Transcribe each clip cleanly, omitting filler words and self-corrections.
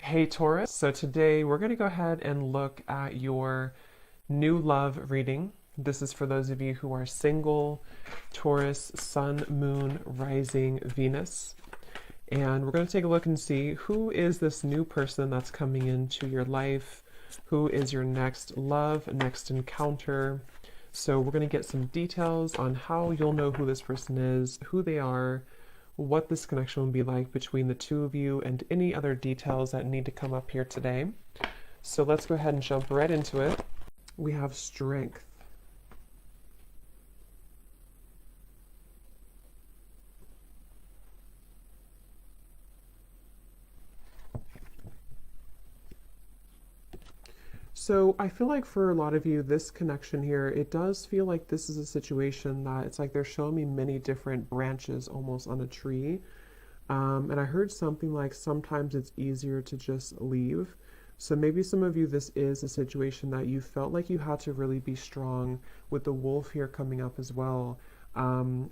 Hey Taurus, so today we're going to go ahead and look at your new love reading. This is for those of you who are single, Taurus, Sun, Moon, Rising, Venus. And we're going to take a look and see who is this new person that's coming into your life, who is your next love, next encounter. So we're going to get some details on how you'll know who this person is, who they are, what this connection will be like between the two of you, and any other details that need to come up here today. So let's go ahead and jump right into it. We have strength. So I feel like for a lot of you, this connection here, it does feel like this is a situation that it's like they're showing me many different branches almost on a tree. And I heard something like sometimes it's easier to just leave. So maybe some of you, this is a situation that you felt like you had to really be strong, with the wolf here coming up as well.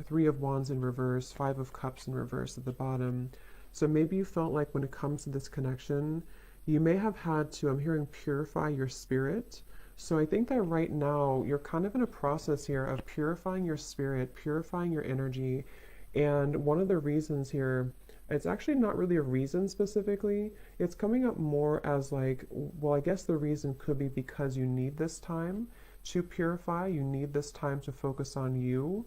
Three of Wands in reverse, Five of Cups in reverse at the bottom. So maybe you felt like when it comes to this connection, you may have had to, I'm hearing, purify your spirit. So I think that right now you're kind of in a process here of purifying your spirit, purifying your energy. And one of the reasons here, it's actually not really a reason specifically. It's coming up more as like, well, I guess the reason could be because you need this time to purify. You need this time to focus on you.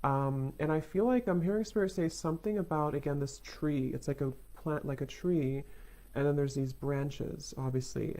And I feel like I'm hearing Spirit say something about, again, this tree. It's like a plant, like a tree. And then there's these branches, obviously.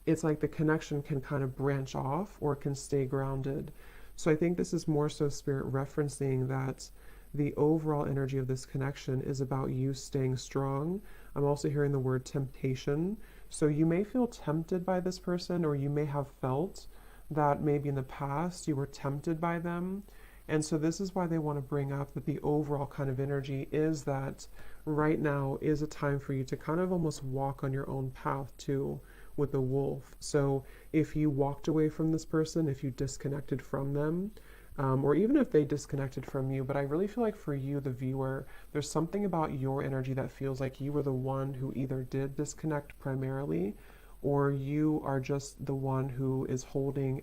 It's like the connection can kind of branch off or can stay grounded. So I think this is more so Spirit referencing that the overall energy of this connection is about you staying strong. I'm also hearing the word temptation. So you may feel tempted by this person, or you may have felt that maybe in the past you were tempted by them. And so this is why they want to bring up that the overall kind of energy is that right now is a time for you to kind of almost walk on your own path too, with the wolf. So if you walked away from this person, if you disconnected from them, or even if they disconnected from you, but I really feel like for you, the viewer, there's something about your energy that feels like you were the one who either did disconnect primarily, or you are just the one who is holding,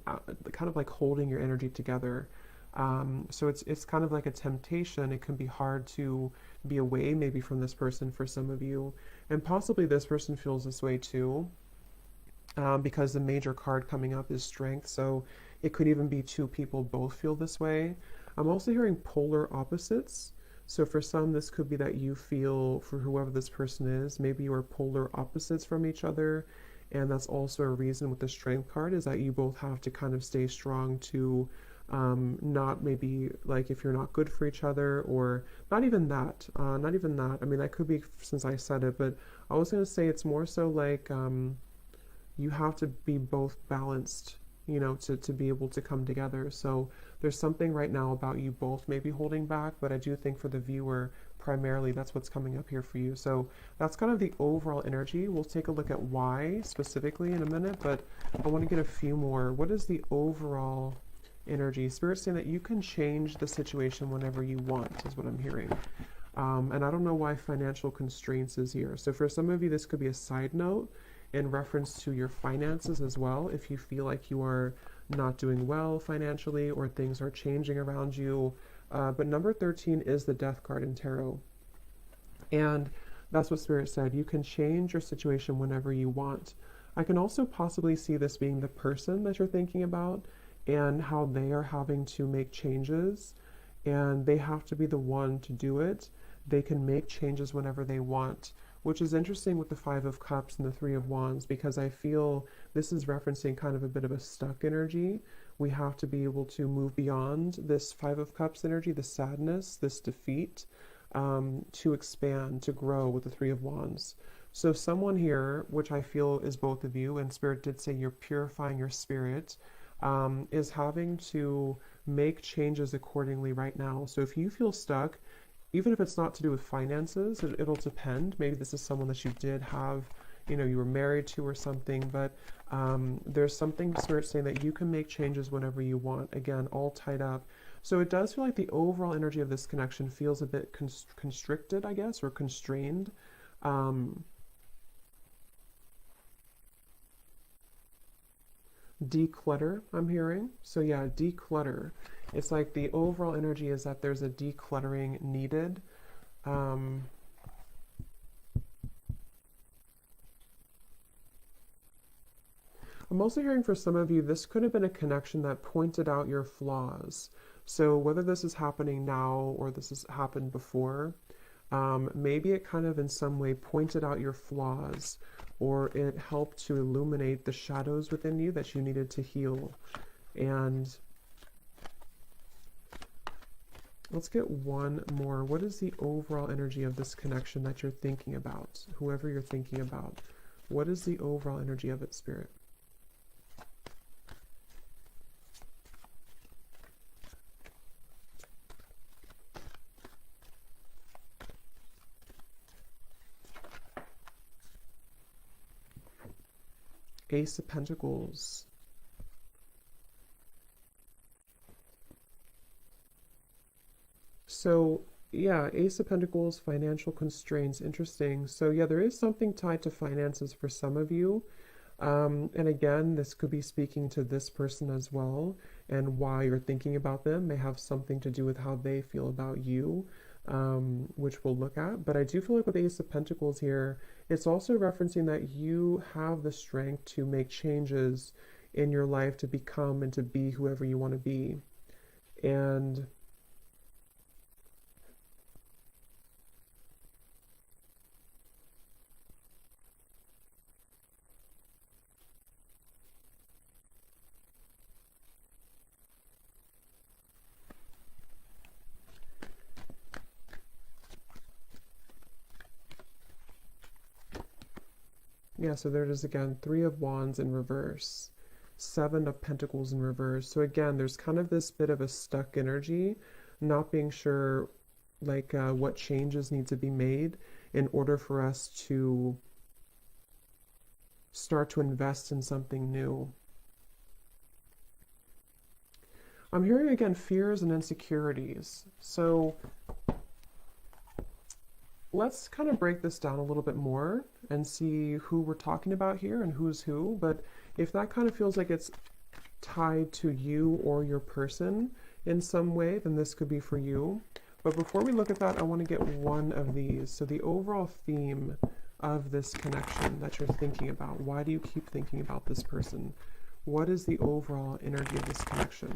kind of like holding your energy together. So it's kind of like a temptation. It can be hard to be away maybe from this person for some of you, and possibly this person feels this way too, because the major card coming up is strength. So it could even be two people both feel this way. I'm also hearing polar opposites. So for some, this could be that you feel, for whoever this person is, maybe you are polar opposites from each other. And that's also a reason with the strength card, is that you both have to kind of stay strong to not maybe like if you're not good for each other, or not even that. I mean, that could be since I said it, but I was going to say it's more so like you have to be both balanced, to be able to come together. So there's something right now about you both maybe holding back, but I do think for the viewer, primarily that's what's coming up here for you. So that's kind of the overall energy. We'll take a look at why specifically in a minute, but I want to get a few more. What is the overall energy? Spirit's saying that you can change the situation whenever you want, is what I'm hearing. And I don't know why financial constraints is here. So for some of you, this could be a side note in reference to your finances as well. If you feel like you are not doing well financially, or things are changing around you. But number 13 is the Death card in tarot. And that's what Spirit said. You can change your situation whenever you want. I can also possibly see this being the person that you're thinking about, and how they are having to make changes, and they have to be the one to do it. They can make changes whenever they want, which is interesting with the Five of Cups and the Three of Wands, because I feel this is referencing kind of a bit of a stuck energy. We have to be able to move beyond this Five of Cups energy, the sadness, this defeat, to expand, to grow with the Three of Wands. So someone here, which I feel is both of you, and Spirit did say you're purifying your spirit, is having to make changes accordingly right now. So if you feel stuck, even if it's not to do with finances, it'll depend. Maybe this is someone that you did have, you were married to or something, but there's something Spirit saying that you can make changes whenever you want. Again, all tied up. So it does feel like the overall energy of this connection feels a bit constricted, I guess, or constrained. Um, declutter, I'm hearing. So yeah, declutter. It's like the overall energy is that there's a decluttering needed. Um, I'm also hearing for some of you, this could have been a connection that pointed out your flaws. So whether this is happening now or this has happened before, maybe it kind of in some way pointed out your flaws, or it helped to illuminate the shadows within you that you needed to heal. And let's get one more. What is the overall energy of this connection that you're thinking about? Whoever you're thinking about, what is the overall energy of it, Spirit? Ace of Pentacles. So yeah, Ace of Pentacles, financial constraints, interesting. So yeah, there is something tied to finances for some of you. And again, this could be speaking to this person as well, and why you're thinking about them may have something to do with how they feel about you, which we'll look at. But I do feel like with Ace of Pentacles here, it's also referencing that you have the strength to make changes in your life to become and to be whoever you want to be. And yeah, so there it is again, Three of Wands in reverse, Seven of Pentacles in reverse. So again, there's kind of this bit of a stuck energy, not being sure like what changes need to be made in order for us to start to invest in something new. I'm hearing again fears and insecurities. So let's kind of break this down a little bit more and see who we're talking about here and who's who. But if that kind of feels like it's tied to you or your person in some way, then this could be for you. But before we look at that, I want to get one of these. So the overall theme of this connection that you're thinking about, why do you keep thinking about this person? What is the overall energy of this connection?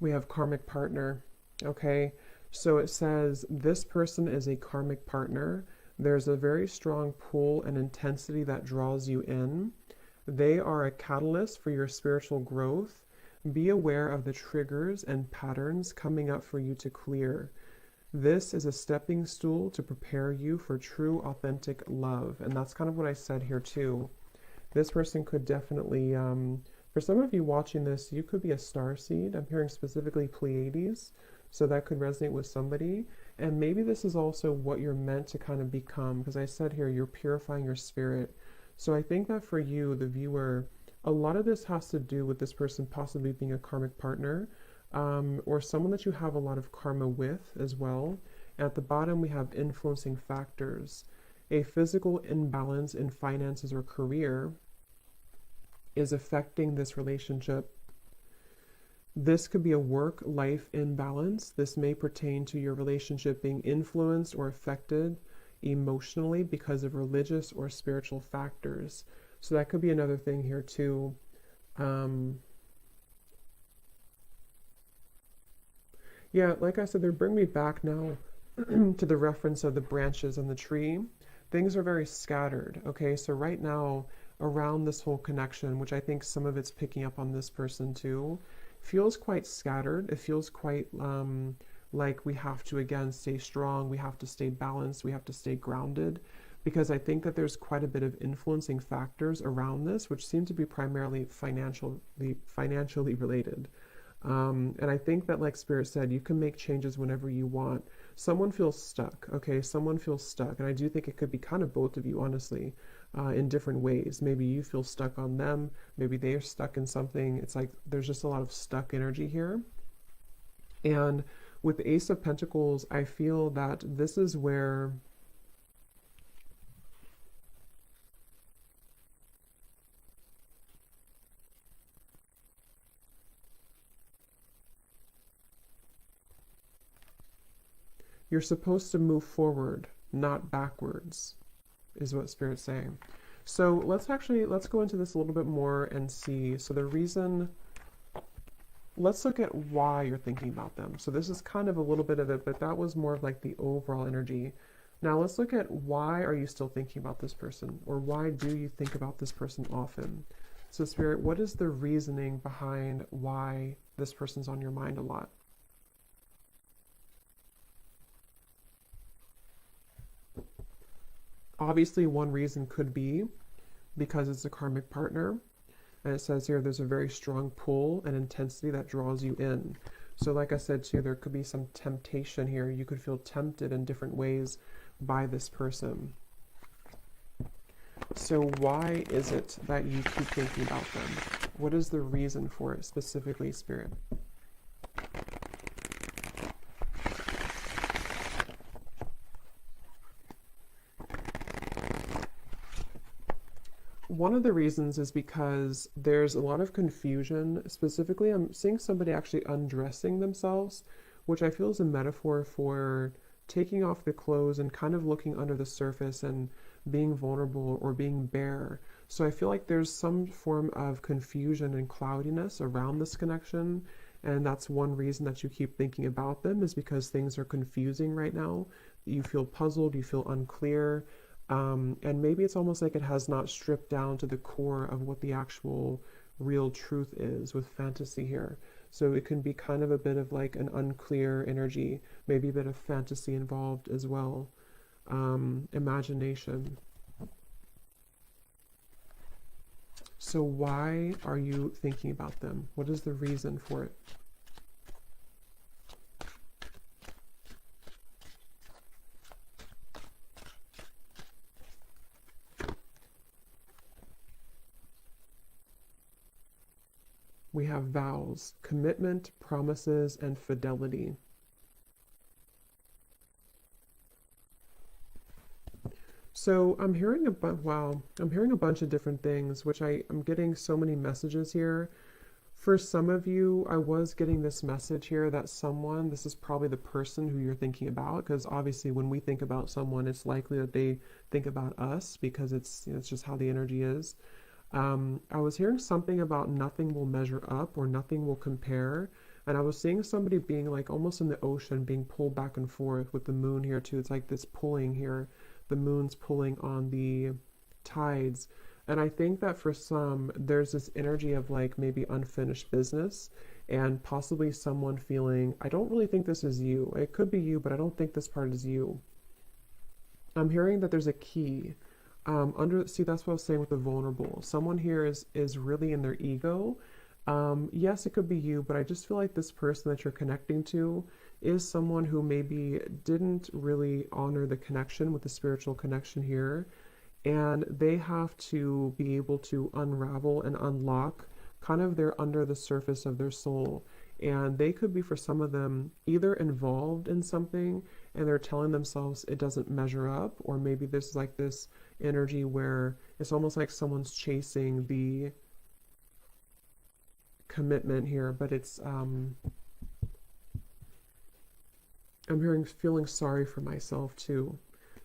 We have karmic partner. Okay, so it says this person is a karmic partner. There's a very strong pull and intensity that draws you in. They are a catalyst for your spiritual growth. Be aware of the triggers and patterns coming up for you to clear. This is a stepping stool to prepare you for true, authentic love. And that's kind of what I said here too. This person could definitely, for some of you watching this, you could be a starseed. I'm hearing specifically Pleiades, so that could resonate with somebody. And maybe this is also what you're meant to kind of become, because I said here, you're purifying your spirit. So I think that for you, the viewer, a lot of this has to do with this person possibly being a karmic partner, or someone that you have a lot of karma with as well. At the bottom, we have influencing factors. A physical imbalance in finances or career is affecting this relationship. This could be a work-life imbalance. This may pertain to your relationship being influenced or affected emotionally because of religious or spiritual factors. So that could be another thing here too. Yeah, like I said, they bring me back now to the reference of the branches on the tree. Things are very scattered. Okay, so right now, around this whole connection, which I think some of it's picking up on this person too, feels quite scattered. It feels quite like we have to, again, stay strong. We have to stay balanced. We have to stay grounded. because I think that there's quite a bit of influencing factors around this, which seem to be primarily financially related. And I think that, like Spirit said, you can make changes whenever you want. Someone feels stuck, okay? Someone feels stuck. And I do think it could be kind of both of you, honestly, in different ways. Maybe you feel stuck on them. Maybe they are stuck in something. It's like there's just a lot of stuck energy here. And with the Ace of Pentacles, I feel that this is where you're supposed to move forward, not backwards, is what Spirit's saying. So let's go into this a little bit more and see. So the reason, let's look at why you're thinking about them. So this is kind of a little bit of it, but that was more of like the overall energy. Now let's look at why are you still thinking about this person, or why do you think about this person often? So Spirit, what is the reasoning behind why this person's on your mind a lot? Obviously, one reason could be because it's a karmic partner. And it says here there's a very strong pull and intensity that draws you in. So like I said too, there could be some temptation here. You could feel tempted in different ways by this person. So why is it that you keep thinking about them? What is the reason for it specifically, Spirit? One of the reasons is because there's a lot of confusion. Specifically, I'm seeing somebody actually undressing themselves, which I feel is a metaphor for taking off the clothes and kind of looking under the surface and being vulnerable or being bare. So I feel like there's some form of confusion and cloudiness around this connection. And that's one reason that you keep thinking about them, is because things are confusing right now. You feel puzzled, you feel unclear. And maybe it's almost like it has not stripped down to the core of what the actual real truth is with fantasy here. So it can be kind of a bit of like an unclear energy, maybe a bit of fantasy involved as well, imagination. So why are you thinking about them? What is the reason for it? We have vows, commitment, promises, and fidelity. So I'm hearing I'm hearing a bunch of different things, which I'm getting so many messages here. For some of you, I was getting this message here that this is probably the person who you're thinking about, because obviously when we think about someone, it's likely that they think about us, because it's just how the energy is. I was hearing something about nothing will measure up or nothing will compare. And I was seeing somebody being like almost in the ocean, being pulled back and forth with the moon here too. It's like this pulling here. The moon's pulling on the tides. And I think that for some, there's this energy of like maybe unfinished business, and possibly someone feeling, I don't really think this is you. It could be you, but I don't think this part is you. I'm hearing that there's a key. See, that's what I was saying with the vulnerable. Someone here is really in their ego. Yes, it could be you, but I just feel like this person that you're connecting to is someone who maybe didn't really honor the connection with the spiritual connection here. And they have to be able to unravel and unlock kind of their under the surface of their soul. And they could be, for some of them, either involved in something and they're telling themselves it doesn't measure up, or maybe there's like this energy where it's almost like someone's chasing the commitment here, but it's I'm feeling sorry for myself too.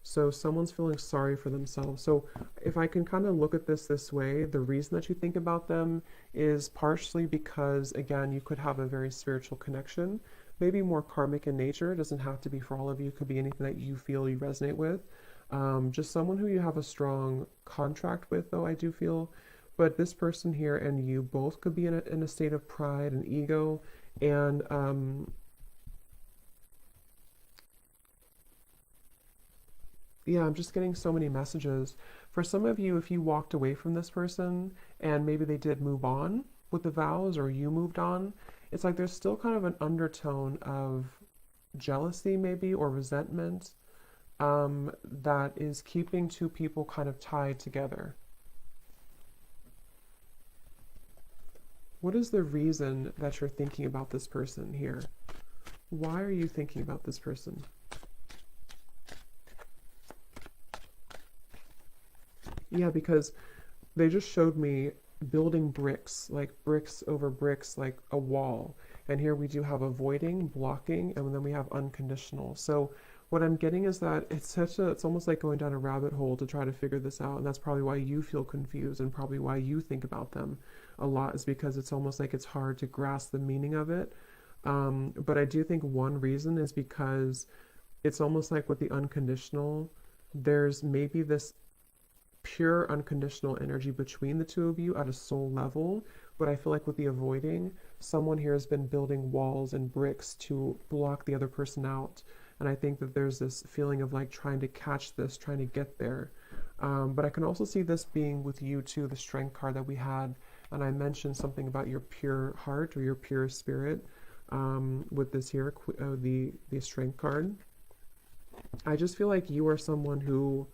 So someone's feeling sorry for themselves. So if I can kind of look at this way, the reason that you think about them is partially because, again, you could have a very spiritual connection, maybe more karmic in nature. It doesn't have to be for all of you. It could be anything that you feel you resonate with. Just someone who you have a strong contract with, though, I do feel. But this person here and you both could be in a state of pride and ego, and Yeah, I'm just getting so many messages. For some of you, if you walked away from this person and maybe they did move on with the vows or you moved on, it's like there's still kind of an undertone of jealousy, maybe, or resentment that is keeping two people kind of tied together. What is the reason that you're thinking about this person here? Why are you thinking about this person? Yeah, because they just showed me building bricks, like bricks over bricks, like a wall. And here we do have avoiding, blocking, and then we have unconditional. So what I'm getting is that it's almost like going down a rabbit hole to try to figure this out. And that's probably why you feel confused and probably why you think about them a lot, is because it's almost like it's hard to grasp the meaning of it. But I do think one reason is because it's almost like with the unconditional, there's maybe this pure unconditional energy between the two of you at a soul level. But I feel like with the avoiding, someone here has been building walls and bricks to block the other person out. And I think that there's this feeling of like trying to catch this, trying to get there. But I can also see this being with you too, the strength card that we had. And I mentioned something about your pure heart or your pure spirit with this here, the strength card. I just feel like you are someone who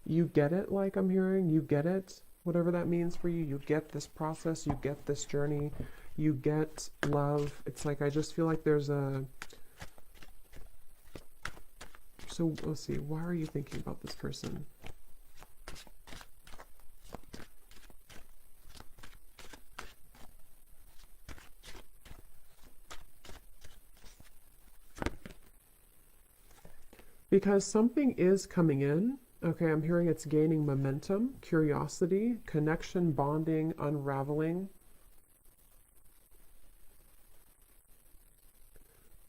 you get it, like I'm hearing, you get it, whatever that means for you. You get this process, you get this journey, you get love. It's like I just feel like there's a... So let's see, why are you thinking about this person? Because something is coming in. Okay, I'm hearing it's gaining momentum, curiosity, connection, bonding, unraveling.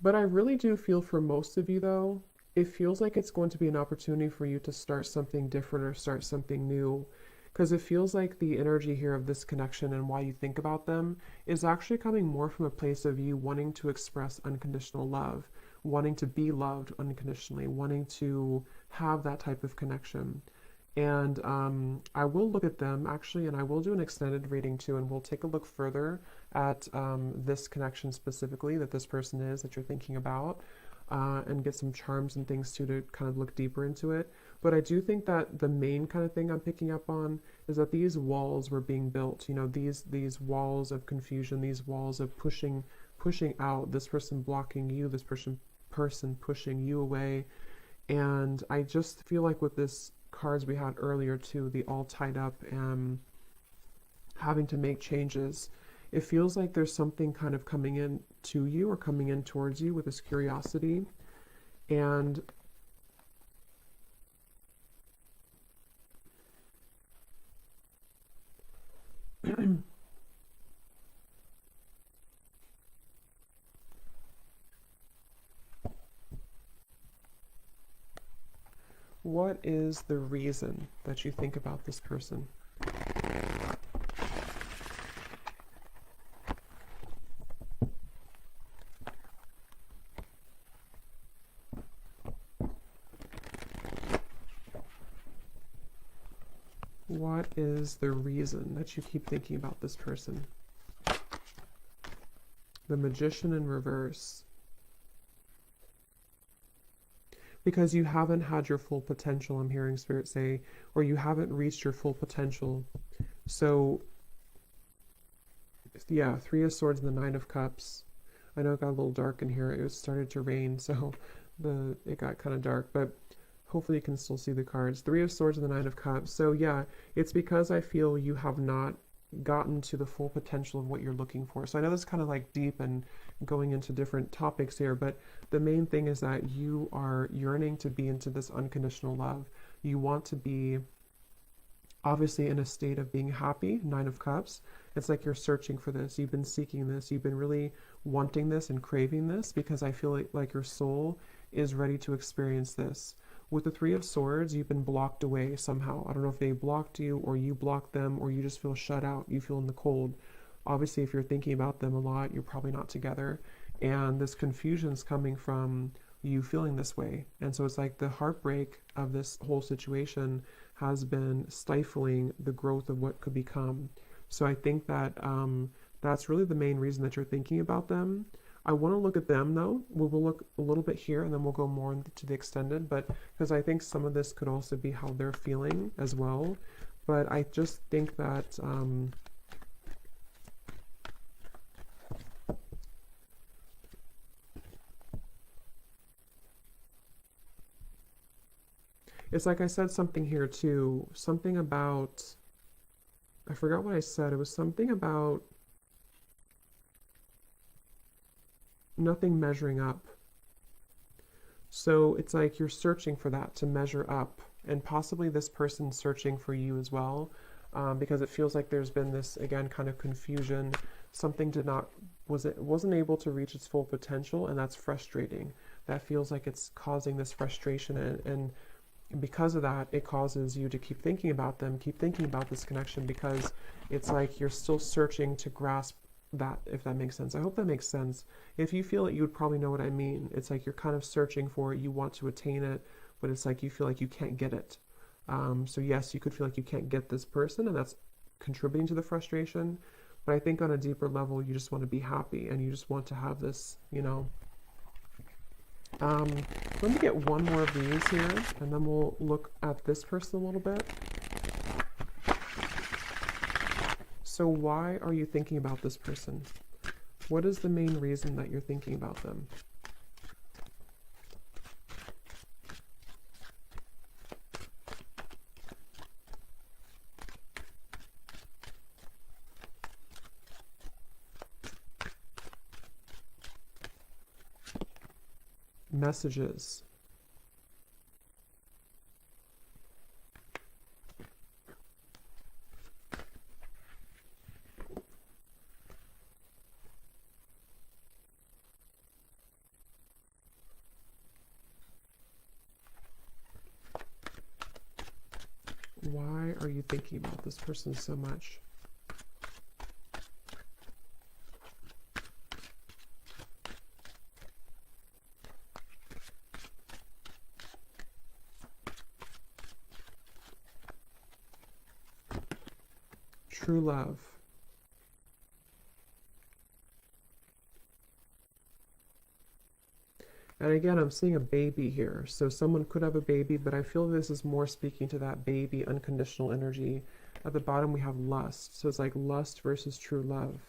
But I really do feel for most of you, though, it feels like it's going to be an opportunity for you to start something different or start something new. Because it feels like the energy here of this connection and why you think about them is actually coming more from a place of you wanting to express unconditional love, wanting to be loved unconditionally, wanting to have that type of connection. And I will look at them actually, and I will do an extended reading too, and we'll take a look further at this connection specifically that this person is that you're thinking about, and get some charms and things too to kind of look deeper into it. But I do think that the main kind of thing I'm picking up on is that these walls were being built, you know, these walls of confusion, these walls of pushing out, this person blocking you, this person pushing you away. And I just feel like with this cards we had earlier too, the all tied up and having to make changes, it feels like there's something kind of coming in to you or coming in towards you with this curiosity. And what is the reason that you think about this person? What is the reason that you keep thinking about this person? The Magician in reverse. Because you haven't had your full potential, I'm hearing Spirit say, or you haven't reached your full potential. So, yeah, Three of Swords and the Nine of Cups. I know it got a little dark in here. It started to rain, so it got kind of dark, but hopefully you can still see the cards. Three of Swords and the Nine of Cups. So yeah, it's because I feel you have not gotten to the full potential of what you're looking for. So I know this is kind of like deep and going into different topics here, but the main thing is that you are yearning to be into this unconditional love. You want to be obviously in a state of being happy, Nine of Cups. It's like you're searching for this. You've been seeking this. You've been really wanting this and craving this because I feel like your soul is ready to experience this. With the Three of Swords, you've been blocked away somehow. I don't know if they blocked you or you blocked them or you just feel shut out. You feel in the cold. Obviously, if you're thinking about them a lot, you're probably not together. And this confusion is coming from you feeling this way. And so it's like the heartbreak of this whole situation has been stifling the growth of what could become. So I think that that's really the main reason that you're thinking about them. I want to look at them though. We'll look a little bit here and then we'll go more into the extended, but because I think some of this could also be how they're feeling as well. But I just think that it's like I said something here too, something about, I forgot what I said. It was something about nothing measuring up. So it's like you're searching for that to measure up, and possibly this person's searching for you as well, because it feels like there's been this, again, kind of confusion. Something wasn't able to reach its full potential, and that's frustrating. That feels like it's causing this frustration, and because of that, it causes you to keep thinking about them, keep thinking about this connection, because it's like you're still searching to grasp that, if that makes sense. I hope that makes sense. If you feel it, you would probably know what I mean. It's like you're kind of searching for it, you want to attain it, but it's like you feel like you can't get it. So yes, you could feel like you can't get this person, and that's contributing to the frustration. But I think on a deeper level, you just want to be happy, and you just want to have this, you know. Let me get one more of these here, and then we'll look at this person a little bit. So why are you thinking about this person? What is the main reason that you're thinking about them? Messages. Why are you thinking about this person so much? True love. And again, I'm seeing a baby here. So someone could have a baby, but I feel this is more speaking to that baby unconditional energy. At the bottom, we have lust. So it's like lust versus true love.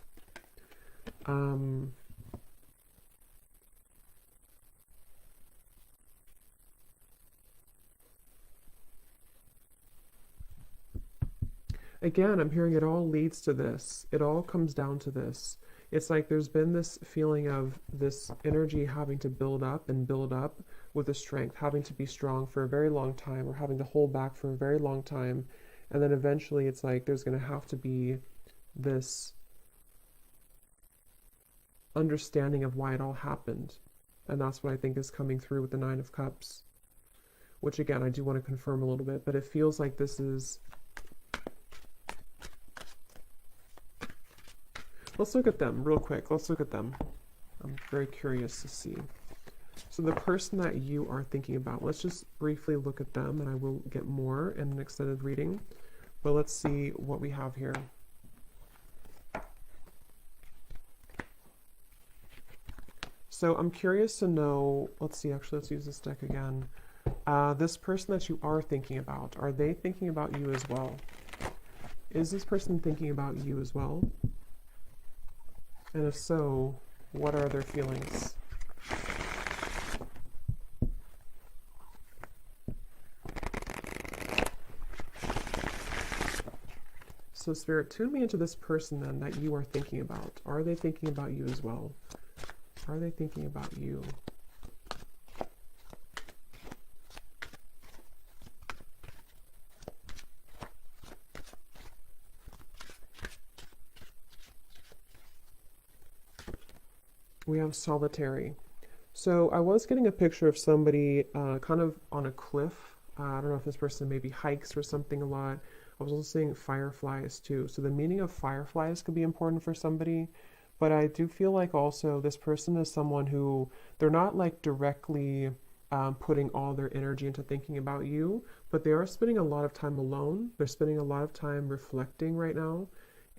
Again, I'm hearing it all leads to this. It all comes down to this. It's like there's been this feeling of this energy having to build up and build up with the strength, having to be strong for a very long time, or having to hold back for a very long time. And then eventually it's like there's going to have to be this understanding of why it all happened. And that's what I think is coming through with the Nine of Cups, which again, I do want to confirm a little bit, but it feels like this is... Let's look at them real quick. Let's look at them. I'm very curious to see. So the person that you are thinking about, let's just briefly look at them, and I will get more in an extended reading. But let's see what we have here. So I'm curious to know, let's see, actually, let's use this deck again. This person that you are thinking about, are they thinking about you as well? Is this person thinking about you as well? And if so, what are their feelings? So Spirit, tune me into this person then that you are thinking about. Are they thinking about you as well? Are they thinking about you? We have solitary. So I was getting a picture of somebody kind of on a cliff. I don't know if this person maybe hikes or something a lot. I was also seeing fireflies too. So the meaning of fireflies could be important for somebody. But I do feel like also this person is someone who they're not like directly putting all their energy into thinking about you, but they are spending a lot of time alone. They're spending a lot of time reflecting right now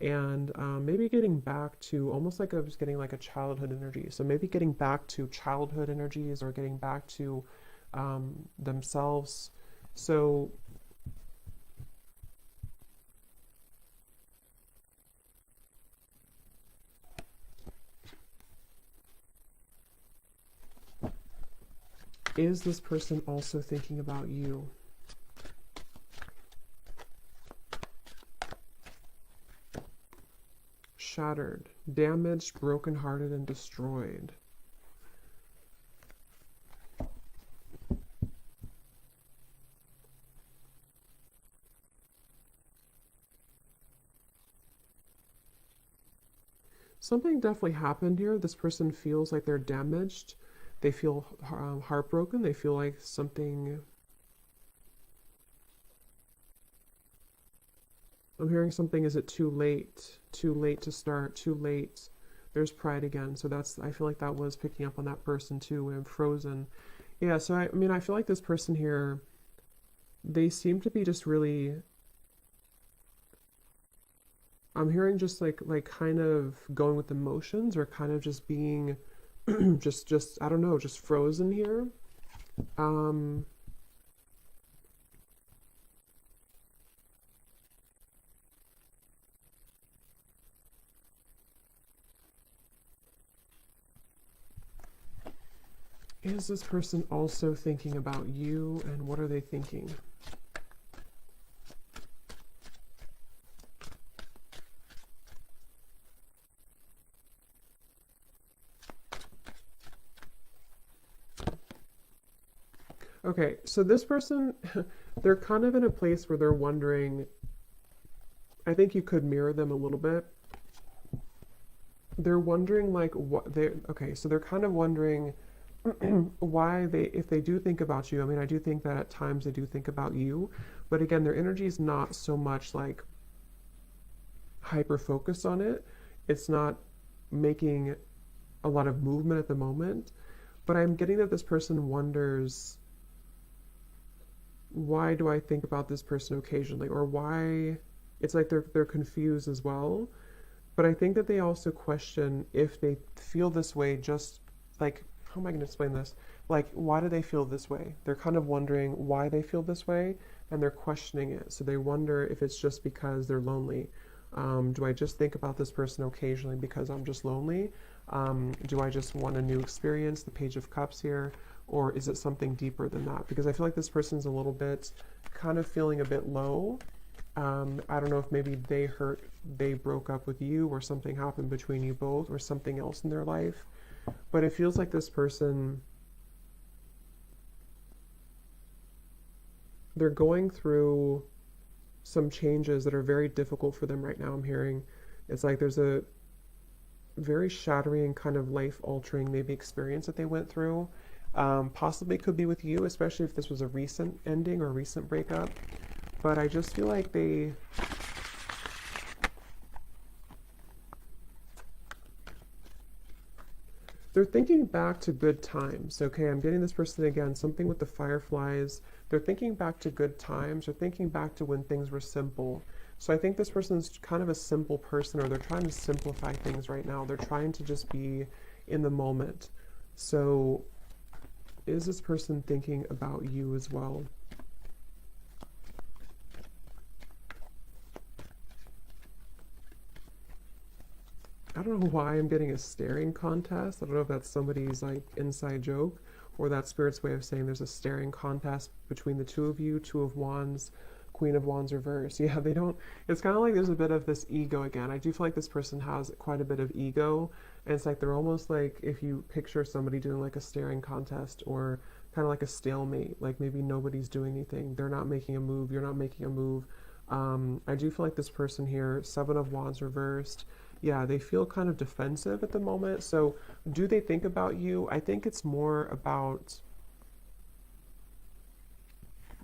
and maybe getting back to almost like I was getting like a childhood energy. So maybe getting back to childhood energies or getting back to themselves. So is this person also thinking about you? Shattered, damaged, brokenhearted, and destroyed. Something definitely happened here. This person feels like they're damaged. They feel heartbroken. They feel like something. I'm hearing something. Is it too late? Too late to start. Too late. There's pride again. So that's. I feel like that was picking up on that person too. And frozen. Yeah. So I mean, I feel like this person here. They seem to be just really. I'm hearing just like kind of going with emotions or kind of just being just I don't know, just frozen here. Um is this person also thinking about you, and what are they thinking? Okay, so this person, they're kind of in a place where they're wondering, I think you could mirror them a little bit. They're wondering like what they okay, so they're kind of wondering why they if they do think about you. I mean, I do think that at times they do think about you, but again, their energy is not so much like hyper focused on it. It's not making a lot of movement at the moment, but I'm getting that this person wonders, why do I think about this person occasionally, or why it's like they're confused as well. But I think that they also question if they feel this way, just like, how am I going to explain this? Like, why do they feel this way? They're kind of wondering why they feel this way, and they're questioning it. So they wonder if it's just because they're lonely. Do I just think about this person occasionally because I'm just lonely? Do I just want a new experience, the Page of Cups here? Or is it something deeper than that? Because I feel like this person's a little bit kind of feeling a bit low. I don't know if maybe they broke up with you, or something happened between you both, or something else in their life. But it feels like this person, they're going through some changes that are very difficult for them right now. I'm hearing it's like there's a very shattering kind of life altering maybe experience that they went through. Possibly could be with you, especially if this was a recent ending or recent breakup. But I just feel like they're thinking back to good times. Okay, I'm getting this person again, something with the fireflies. They're thinking back to good times. They're thinking back to when things were simple. So I think this person's kind of a simple person, or they're trying to simplify things right now. They're trying to just be in the moment. So is this person thinking about you as well? I don't know why I'm getting a staring contest. I don't know if that's somebody's like inside joke, or that spirit's way of saying there's a staring contest between the two of you. Two of Wands, Queen of Wands reverse. Yeah, they don't. It's kind of like there's a bit of this ego again. I do feel like this person has quite a bit of ego, and it's like they're almost like if you picture somebody doing like a staring contest, or kind of like a stalemate. Like maybe nobody's doing anything. They're not making a move. You're not making a move. I do feel like this person here, Seven of Wands reversed, Yeah, they feel kind of defensive at the moment. So do they think about you? I think it's more about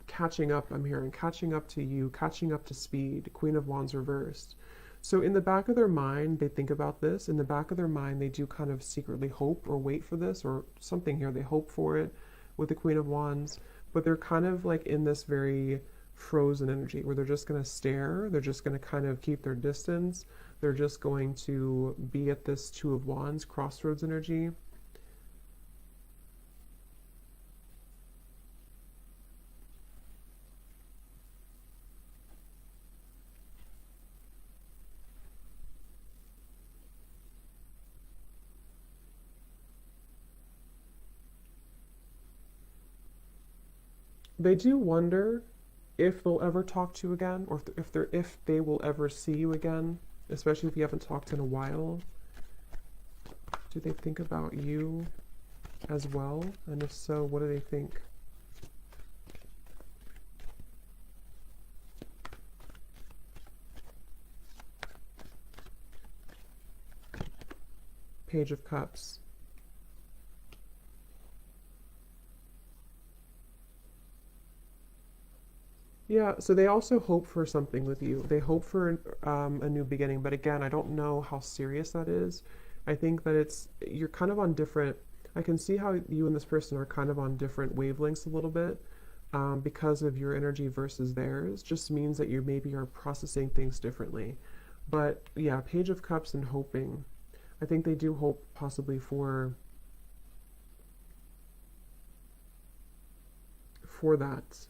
catching up. I'm hearing catching up to you, catching up to speed. Queen of Wands reversed. So in the back of their mind, they think about this. In the back of their mind, they do kind of secretly hope or wait for this or something here. They hope for it with the Queen of Wands, but they're kind of like in this very frozen energy where they're just going to stare. They're just going to kind of keep their distance. They're just going to be at this Two of Wands crossroads energy. They do wonder if they'll ever talk to you again, or if they will ever see you again, especially if you haven't talked in a while. Do they think about you as well? And if so, what do they think? Page of Cups. Yeah, so they also hope for something with you. They hope for a new beginning, but again, I don't know how serious that is. I think that you're kind of on different, I can see how you and this person are kind of on different wavelengths a little bit because of your energy versus theirs. Just means that you maybe are processing things differently. But yeah, Page of Cups and hoping. I think they do hope possibly for that.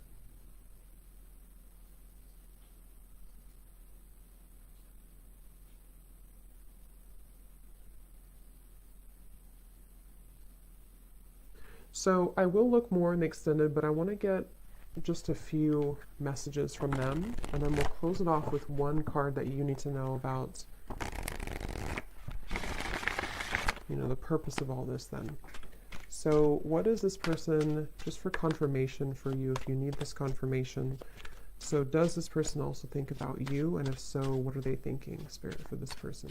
So I will look more in the extended, but I want to get just a few messages from them, and then we'll close it off with one card that you need to know about, the purpose of all this then. So what is this person, just for confirmation for you, if you need this confirmation, so does this person also think about you, and if so, what are they thinking, Spirit, for this person?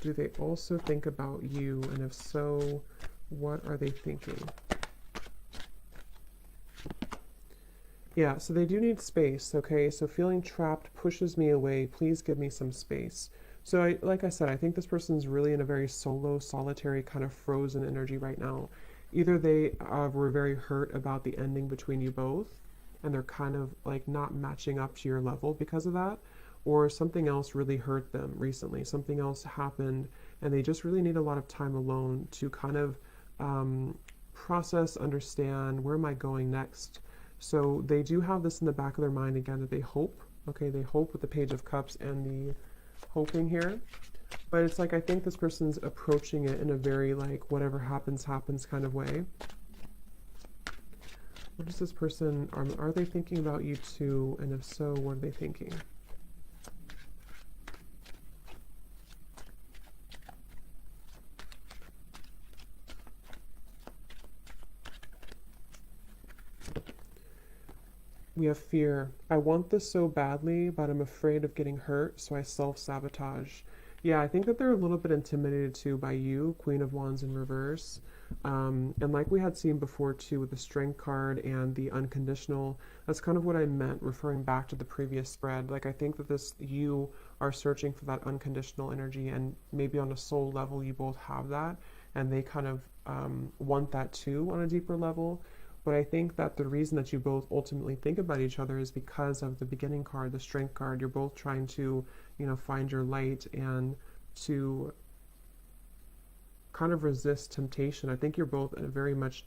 Do they also think about you? And if so, what are they thinking? Yeah, so they do need space, okay? So feeling trapped pushes me away. Please give me some space. So like I said, I think this person's really in a very solo, solitary, kind of frozen energy right now. Either they were very hurt about the ending between you both, and they're kind of like not matching up to your level because of that, or something else really hurt them recently. Something else happened, and they just really need a lot of time alone to kind of process, understand, where am I going next? So they do have this in the back of their mind again, that they hope. Okay, they hope with the Page of Cups and the hoping here. But it's like, I think this person's approaching it in a very like, whatever happens, happens kind of way. What is this person, are they thinking about you too? And if so, what are they thinking? We have fear. I want this so badly, but I'm afraid of getting hurt, so I self-sabotage. Yeah, I think that they're a little bit intimidated too by you, Queen of Wands in reverse. And like we had seen before too with the Strength card and the unconditional, that's kind of what I meant referring back to the previous spread. Like I think that you are searching for that unconditional energy, and maybe on a soul level you both have that, and they kind of want that too on a deeper level. But I think that the reason that you both ultimately think about each other is because of the beginning card, the Strength card. You're both trying to, find your light and to kind of resist temptation. I think you're both very much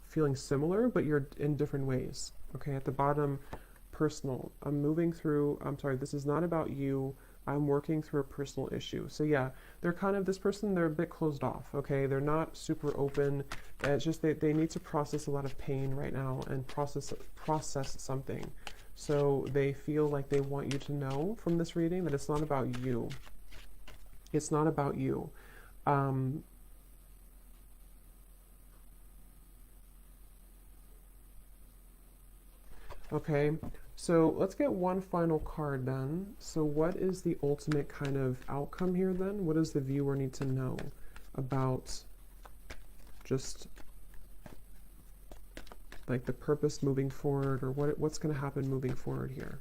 feeling similar, but you're in different ways. Okay, at the bottom, personal. I'm sorry, this is not about you. I'm working through a personal issue. So yeah, they're kind of, this person, they're a bit closed off, okay? They're not super open. It's just they need to process a lot of pain right now and process something. So they feel like they want you to know from this reading that it's not about you. It's not about you. Okay, so let's get one final card then. So what is the ultimate kind of outcome here then? What does the viewer need to know about just like the purpose moving forward, or what's going to happen moving forward here?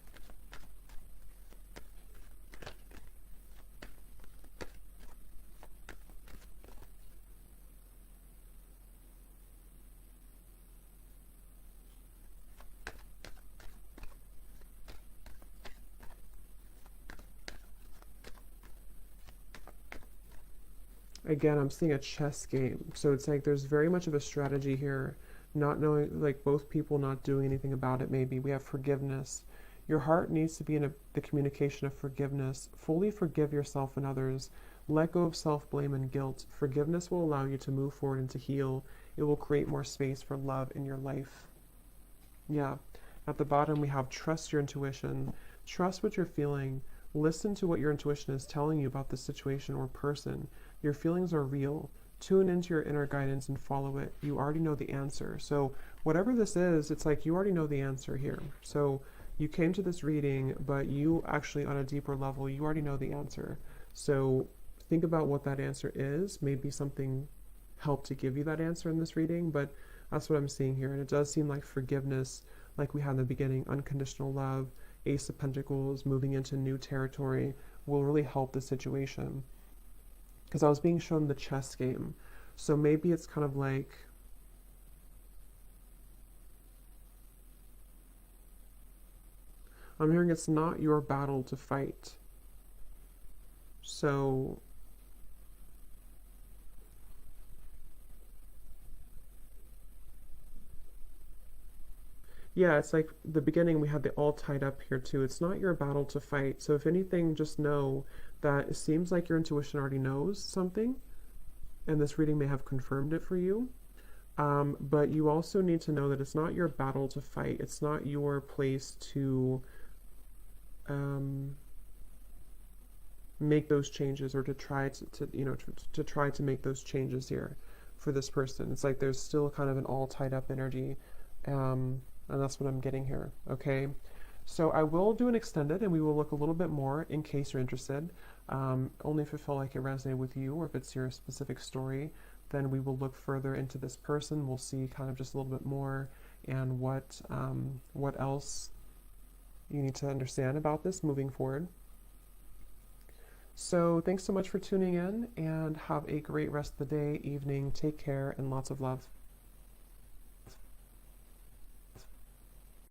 Again, I'm seeing a chess game. So it's like there's very much of a strategy here, not knowing, like both people not doing anything about it, maybe. We have forgiveness. Your heart needs to be in the communication of forgiveness. Fully forgive yourself and others. Let go of self-blame and guilt. Forgiveness will allow you to move forward and to heal. It will create more space for love in your life. Yeah. At the bottom, we have trust your intuition. Trust what you're feeling. Listen to what your intuition is telling you about the situation or person. Your feelings are real. Tune into your inner guidance and follow it. You already know the answer. So whatever this is, it's like you already know the answer here. So you came to this reading, but you actually, on a deeper level, you already know the answer. So think about what that answer is. Maybe something helped to give you that answer in this reading, but that's what I'm seeing here. And it does seem like forgiveness, like we had in the beginning, unconditional love, Ace of Pentacles, moving into new territory, will really help the situation. Because I was being shown the chess game. So maybe it's kind of like, I'm hearing it's not your battle to fight. So yeah, it's like the beginning we had the all tied up here too. It's not your battle to fight. So if anything, just know that it seems like your intuition already knows something, and this reading may have confirmed it for you. But you also need to know that it's not your battle to fight. It's not your place to make those changes, or to try to try to make those changes here for this person. It's like there's still kind of an all tied up energy. And that's what I'm getting here, okay? So I will do an extended, and we will look a little bit more in case you're interested. Only if it felt like it resonated with you, or if it's your specific story, then we will look further into this person. We'll see kind of just a little bit more, and what else you need to understand about this moving forward. So thanks so much for tuning in, and have a great rest of the day, evening. Take care, and lots of love.